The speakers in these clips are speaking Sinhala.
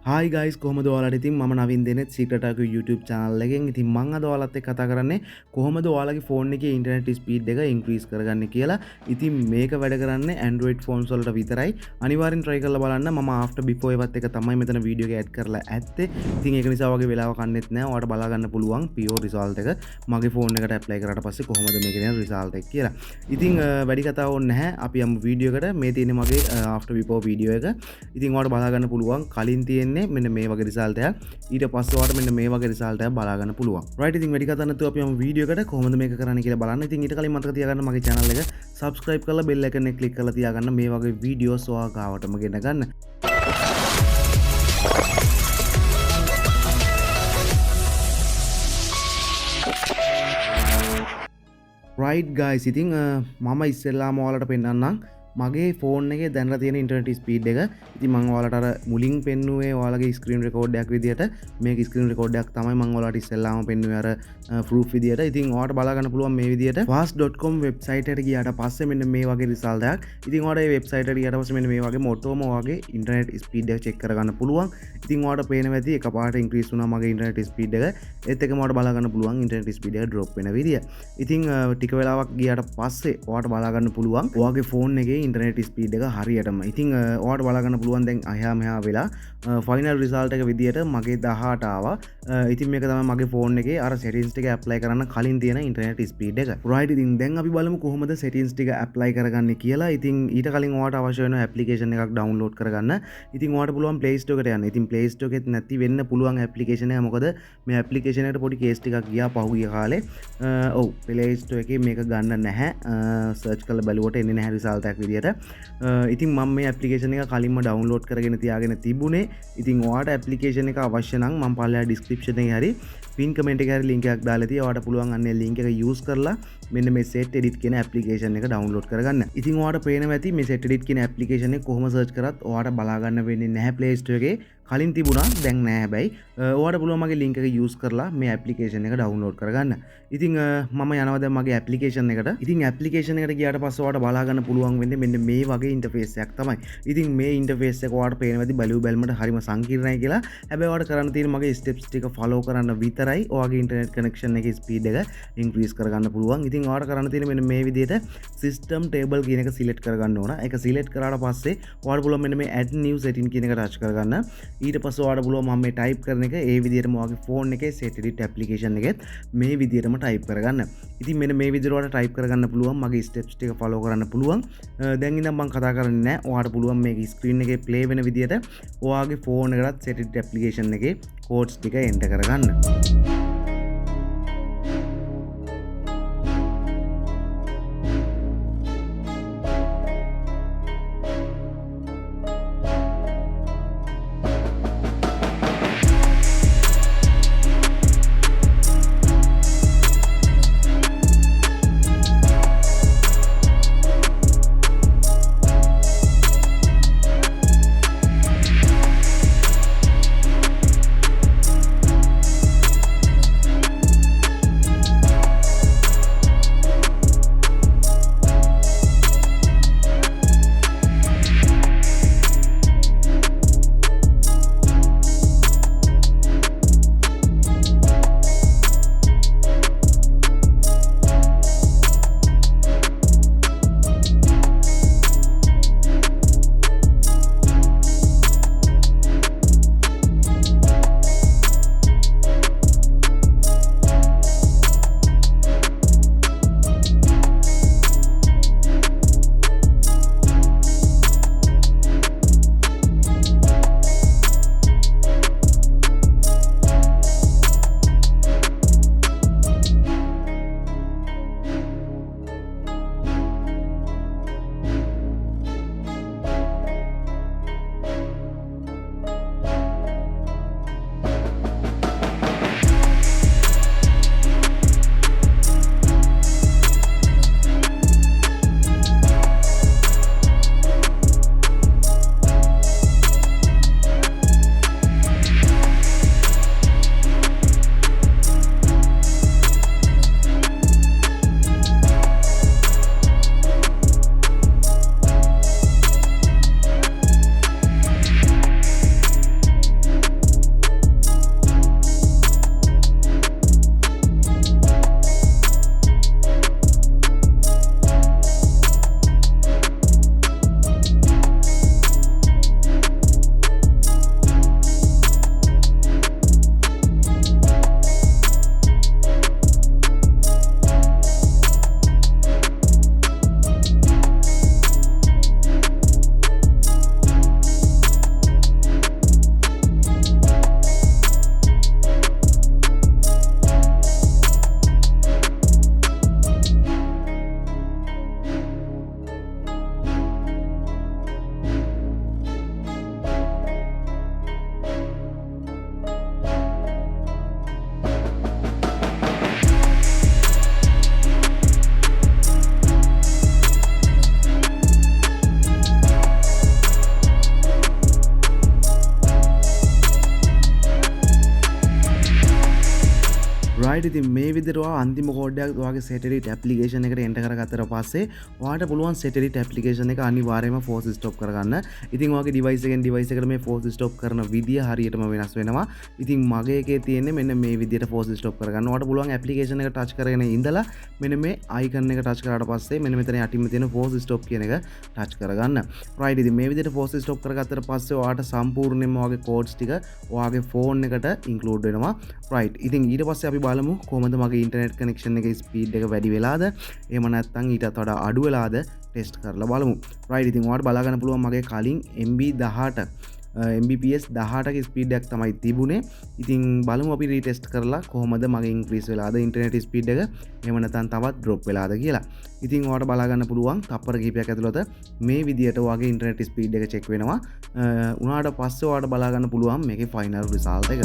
Hi guys, කොහොමද ඔයාලට? ඉතින් මම Navin දෙනෙත් Secret Archive YouTube channel එකෙන්. ඉතින් මම අද ඔයාලත් එක්ක කතා කරන්නේ කොහොමද ඔයාලගේ phone එකේ internet speed එක increase කරගන්නේ කියලා. ඉතින් මේක වැඩ කරන්නේ Android phones වලට විතරයි. අනිවාර්යෙන් try කරලා බලන්න. මම after before ඒවත් එක තමයි මෙතන video එක add කරලා ඇත්තේ. ඉතින් ඒක නිසා වගේ වෙලාවක් ගන්නෙත් නෑ. ඔයාලට බලා ගන්න පුළුවන් pure result එක මගේ phone එකට apply කරාට පස්සේ කොහොමද මේකේ තියෙන result එක කියලා. ඉතින් වැඩි කතා ඕනේ නැහැ. අපි යමු video එකට. මේ තියෙන්නේ මගේ after before video එක. ඉතින් ඔයාලට බලා ගන්න පුළුවන් කලින් තියෙන මෙන්න මේ වගේ රිසල්ට් එකක් ඊට පස්සේ ඔයාලට මෙන්න මේ වගේ රිසල්ට් එකක් බලා ගන්න පුළුවන්. රයිට් ඉතින් වැඩි කතා නැතුව අපි යමු වීඩියෝ එකට කොහොමද මේක කරන්නේ කියලා බලන්න. ඉතින් ඊට කලින් මතක තියාගන්න මගේ channel එක subscribe කරලා bell icon එක click කරලා තියාගන්න මේ වගේ වීඩියෝස් ඔයා ගාවටම ගෙන ගන්න. right guys ඉතින් මම ඉස්සෙල්ලාම ඔයාලට පෙන්නන්නම් මගේ ෆෝන් එකේ දැනලා තියෙන ඉන්ටර්නෙට් ස්පීඩ් එක. ඉතින් මම ඔයාලට අර මුලින් පෙන්නුවේ ඔයාලගේ ස්ක්‍රීන් රෙකෝඩ් එකක් විදියට මේක ස්ක්‍රීන් රෙකෝඩ් එකක් තමයි මම ඔයාලට ඉස්සෙල්ලාම පෙන්නුවේ අර ප්‍රූෆ් විදියට. ඉතින් ඔයාලට බලා ගන්න පුළුවන් මේ විදියට fast.com වෙබ්සයිට් එකට ගියාට පස්සේ මෙන්න මේ වගේ රිසල්ට් එකක්. ඉතින් ඔයාලට මේ වෙබ්සයිට් එකට ගියාට පස්සේ මෙන්න මේ වගේ මොටෝම ඔයාගේ ඉන්ටර්නෙට් ස්පීඩ් එක චෙක් කරගන්න පුළුවන්. ඉතින් ඔයාලට පේනවා ඇති එකපාරට ඉන්ක්‍රීස් වුණා මගේ ඉන්ටර්නෙට් ස්පීඩ් එක. ඒත් එකම ඔයාලට බලා ගන්න පුළුවන් ඉන්ටර්නෙට් ස්පීඩ් එක ඩ්‍රොප් වෙන විදිය. ඉතින් ටික වෙලාවක් ගියාට පස්සේ ඔයාලට බලා ගන්න පුළුවන් ඔයාගේ ෆෝන් එකේ ඉන්ටර්නෙට් ස්පීඩ් එක හරියටම. ඉතින් ඔයාලට බලා ගන්න පුළුවන් දැන් අහා මෙහා වෙලා ෆයිනල් රිසල්ට් එක විදියට මගේ 18 ආවා. ඉතින් මේක තමයි මගේ ෆෝන් එකේ අර settings ටික apply කරන්න කලින් තියෙන ඉන්ටර්නෙට් ස්පීඩ් එක. right ඉතින් දැන් අපි බලමු කොහොමද settings ටික apply කරගන්නේ කියලා. ඉතින් ඊට කලින් ඔයාලට අවශ්‍ය වෙන application එකක් download කරගන්න. ඉතින් ඔයාලට පුළුවන් Play Store එකට යන්න. ඉතින් Play Store එකෙත් නැති වෙන්න පුළුවන් application එක. මොකද මේ application එකට පොඩි case ටිකක් ගියා පහුගිය කාලේ. ඔව් Play Store එකේ මේක ගන්න නැහැ. search කරලා බලුවට එන්නේ නැහැ result එකක් විදියට. ඉතින් මම මේ application එක කලින්ම download කරගෙන තියාගෙන තිබුණේ. ඉතින් ඔයාලට application එක අවශ්‍ය නම් මම පල්ලෙහා description එකේ හරි pin comment එකේ හරි link එකක් දාලා තියෙනවා. ඔයාලට පුළුවන් අන්නේ link එක use කරලා මෙන්න මේ set edit කියන application එක download කරගන්න. ඉතින් ඔයාලට පේනවා ඇති මේ set edit කියන application එක කොහොම search කරත් ඔයාලට බලා ගන්න වෙන්නේ නැහැ Play Store එකේ. කලින් තිබුණා දැන් නැහැ හැබැයි. ඔයාලට පුළුවන් මගේ link එක use කරලා මේ application එක download කරගන්න. ඉතින් මම යනවා දැන් මගේ application එකට. ඉතින් application එකට ගියාට පස්සේ ඔයාලට බලා ගන්න පුළුවන් වෙන්නේ මෙන්න මේ වගේ interface එකක් තමයි. ඉතින් මේ interface එක ඔයාලට පේනවා ඇති බලු බැලමට හරිම සංකීර්ණයි කියලා. හැබැයි ඔයාලට කරන්න තියෙන මගේ steps ටික follow කරන්න විතරයි ඔයාගේ internet connection එකේ speed එක increase කරගන්න පුළුවන්. ඉතින් ඔයාලට කරන්න තියෙන මෙන්න මේ විදිහට system table කියන එක select කරගන්න ඕන. ඒක select කරාට පස්සේ ඔයාලට පුළුවන් මෙන්න මේ add new setting කියන එක touch කරගන්න. ඊට පස්සේ ඔයාලට පුළුවන් මම මේ type කරන එක ඒ විදිහටම ඔයාගේ phone එකේ set edit application එකෙත් මේ විදිහටම type කරගන්න. ඉතින් මෙන්න මේ විදිහට ඔයාලට type කරගන්න පුළුවන් මගේ steps ටික follow කරන්න පුළුවන්. දැන් ඉඳන් මම කතා කරන්නේ නැහැ. ඔයාලට පුළුවන් මේක screen එකේ play වෙන විදිහට ඔයාගේ phone එකකට set edit application එකේ codes ටික enter කරගන්න. රයිට්. ඉතින් මේ විදිහට ඔයා අන්තිම කෝඩ් එකක් ඔයාගේ සැටලයිට් ඇප්ලිකේෂන් එකට එන්ටර් කරගත්තට පස්සේ ඔයාට පුළුවන් සැටලයිට් ඇප්ලිකේෂන් එක අනිවාර්යයෙන්ම ෆෝස් ස්ටොප් කරගන්න. ඉතින් ඔයාගේ ඩිවයිස් එකෙන් ඩිවයිස් එකට මේ ෆෝස් ස්ටොප් කරන විදිය හරියටම වෙනස් වෙනවා. ඉතින් මගේ එකේ තියෙන්නේ මෙන්න මේ විදිහට ෆෝස් ස්ටොප් කරගන්න. ඔයාට පුළුවන් ඇප්ලිකේෂන් එක ටච් කරගෙන ඉඳලා මෙන්න මේ අයිකන් එක ටච් කරාට පස්සේ මෙන්න මෙතන යටින්ම තියෙන ෆෝස් ස්ටොප් කියන එක ටච් කරගන්න. රයිට්. ඉතින් මේ විදිහට ෆෝස් ස්ටොප් කරගත්තට පස්සේ ඔයාට සම්පූර්ණයෙන්ම ඔයාගේ කෝඩ්ස් ටික ඔයාගේ ෆෝන් එකට ඉන්ක්ලූඩ් වෙනවා. රයිට්. ඉතින් ඊට පස්සේ අපි බලමු කොහොමද මගේ ඉන්ටර්නෙට් කනෙක්ෂන් එකේ ස්පීඩ් එක වැඩි වෙලාද එහෙම නැත්නම් ඊටත් වඩා අඩු වෙලාද ටෙස්ට් කරලා බලමු. රයිට්. ඉතින් ඔයාලට බලා ගන්න පුළුවන් මගේ කලින් MB 18 Mbps 18ක ස්පීඩ් එකක් තමයි තිබුණේ. ඉතින් බලමු අපි රීටෙස්ට් කරලා කොහොමද මගේ ඉන්ක්‍රීස් වෙලාද ඉන්ටර්නෙට් ස්පීඩ් එක එහෙම නැත්නම් තවත් ඩ්‍රොප් වෙලාද කියලා. ඉතින් ඔයාලට බලා ගන්න පුළුවන් තප්පර කිහිපයක් ඇතුළත මේ විදියට ඔයාගේ ඉන්ටර්නෙට් ස්පීඩ් එක චෙක් වෙනවා. උනාට පස්සේ ඔයාලට බලා ගන්න පුළුවන් මේකේ ෆයිනල් රිසල්ට් එක.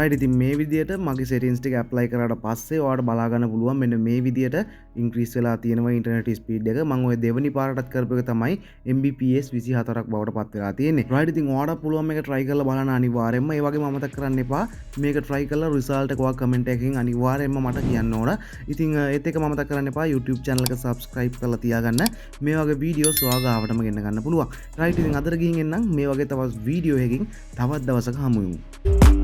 ඉතින් මේ විදියට මගේ සෙටින්ස් ටික ඇප්ලයි කරාට පස්සේ ඔයාලට බලා ගන්න පුළුවන් මෙන්න මේ විදියට ඉන්ක්‍රීස් වෙලා තියෙනවා ඉන්ටර්නෙට් ස්පීඩ් එක. මම ඔය දෙවෙනි පාරටත් කරපු එක තමයි Mbps 24ක් බවට පත් වෙලා තියෙන්නේ. රයිට්. ඉතින් ඔයාලට පුළුවන් මේක try කරලා බලන්න අනිවාර්යයෙන්ම. ඒ වගේම අමතක කරන්න එපා මේක try කරලා රිසල්ට් එක ඔයා කමෙන්ට් එකකින් අනිවාර්යයෙන්ම මට කියන්න ඕන. ඉතින් ඒත් එක මතක කරන්න එපා YouTube channel එක subscribe කරලා තියාගන්න. මේ වගේ වීඩියෝස් ඔයා ගාවටම ගෙන්න ගන්න පුළුවන්. රයිට්. ඉතින් අදට ගිහින් එන්නම් මේ වගේ තවත් වීඩියෝ එකකින් තවත් දවසක හමු වෙමු.